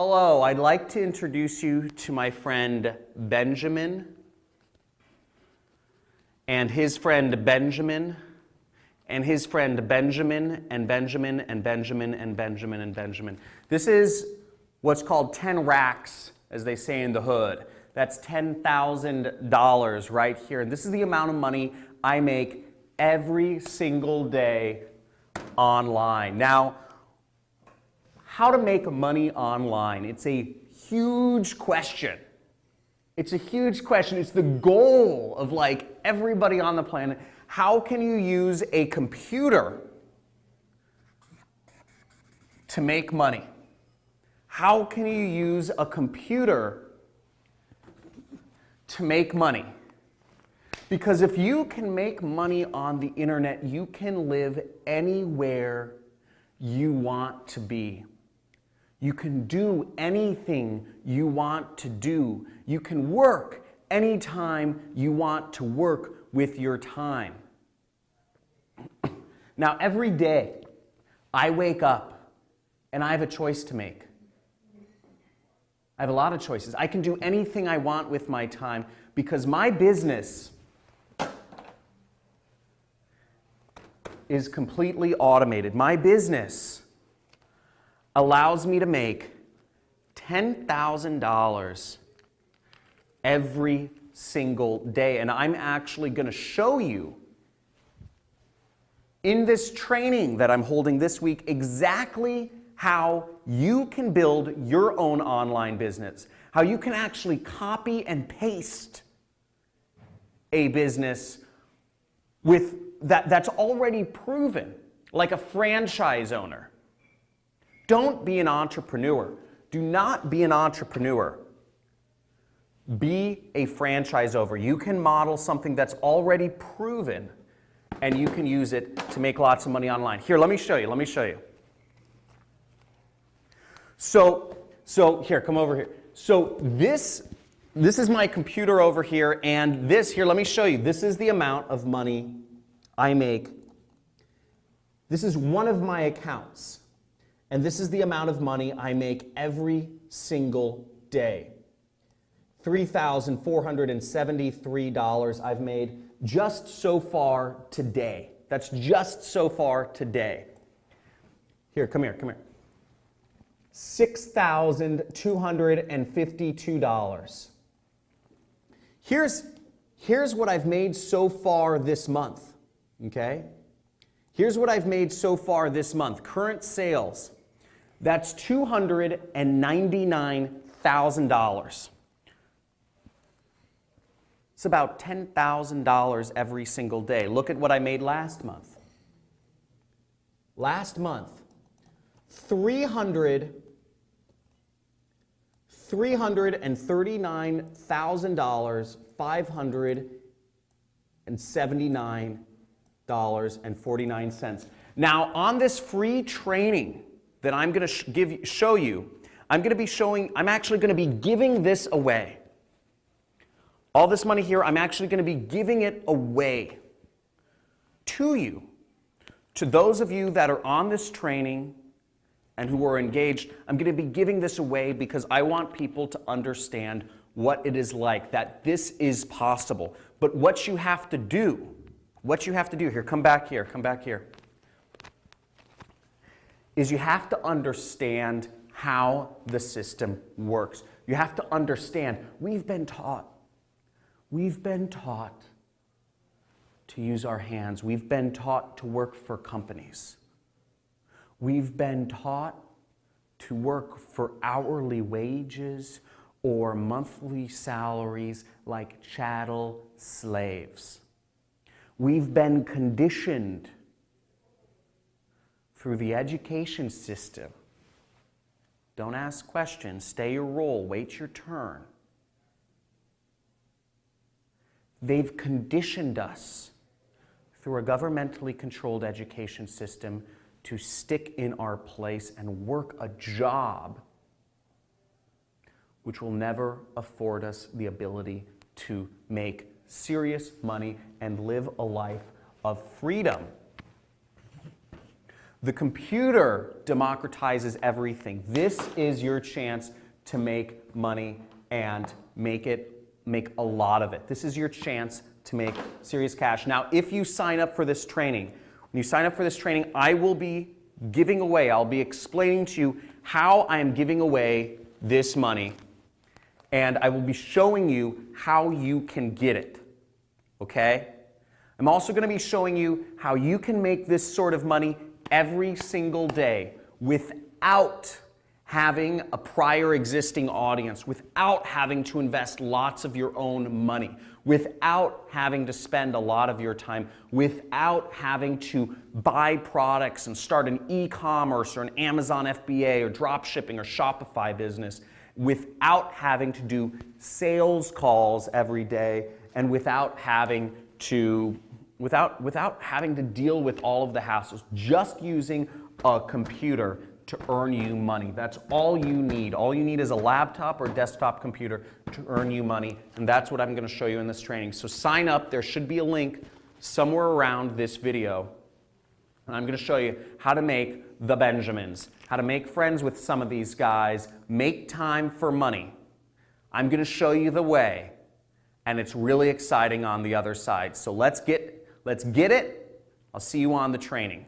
Hello, I'd like to introduce you to my friend Benjamin and his friend Benjamin and his friend Benjamin and Benjamin and Benjamin and Benjamin and Benjamin. This is what's called 10 racks, as they say in the hood. That's $10,000 right here. And this is the amount of money I make every single day online. Now, how to make money online? It's a huge question. It's a huge question. It's the goal of like everybody on the planet. How can you use a computer to make money? How can you use a computer to make money? Because if you can make money on the internet, you can live anywhere you want to be. You can do anything you want to do. You can work anytime you want to work with your time. Now, every day I wake up and I have a choice to make. I have a lot of choices. I can do anything I want with my time because my business is completely automated. My business allows me to make $10,000 every single day. And I'm actually going to show you in this training that I'm holding this week exactly how you can build your own online business, how you can actually copy and paste a business with that's already proven, like a franchise owner. Don't be an entrepreneur. Do not be an entrepreneur. Be a franchise owner. You can model something that's already proven and you can use it to make lots of money online. Here, let me show you. Let me show you. So here, come over here. So this is my computer over here, and this here, let me show you. This is the amount of money I make. This is one of my accounts. And this is the amount of money I make every single day. $3,473 I've made just so far today. That's just so far today. Here, come here, come here. $6,252. Here's what I've made so far this month, okay? Here's what I've made so far this month. Current sales. That's $299,000. It's about $10,000 every single day. Look at what I made last month. Last month, $339,579.49. Now, on this free training that I'm going to show you, I'm actually going to be giving this away. All this money here, I'm actually going to be giving it away to you, to those of you that are on this training and who are engaged. I'm going to be giving this away because I want people to understand what it is like, that this is possible. But what you have to do, here, come back here, is you have to understand how the system works. You have to understand, we've been taught to use our hands. We've been taught to work for companies. We've been taught to work for hourly wages or monthly salaries like chattel slaves. We've been conditioned through the education system. Don't ask questions, stay your role, wait your turn. They've conditioned us through a governmentally controlled education system to stick in our place and work a job which will never afford us the ability to make serious money and live a life of freedom. The computer democratizes everything. This is your chance to make money and make a lot of it. This is your chance to make serious cash. Now, if you sign up for this training, when you sign up for this training, I will be giving away, I'll be explaining to you how I am giving away this money, and I will be showing you how you can get it, okay? I'm also going to be showing you how you can make this sort of money every single day without having a prior existing audience, without having to invest lots of your own money, without having to spend a lot of your time, without having to buy products and start an e-commerce or an Amazon FBA or drop shipping or Shopify business, without having to do sales calls every day, and without having to deal with all of the hassles, just using a computer to earn you money. That's all you need. All you need is a laptop or desktop computer to earn you money, and that's what I'm going to show you in this training. So sign up. There should be a link somewhere around this video, and I'm going to show you how to make the Benjamins, how to make friends with some of these guys, make time for money. I'm going to show you the way, and it's really exciting on the other side. So let's get it. I'll see you on the training.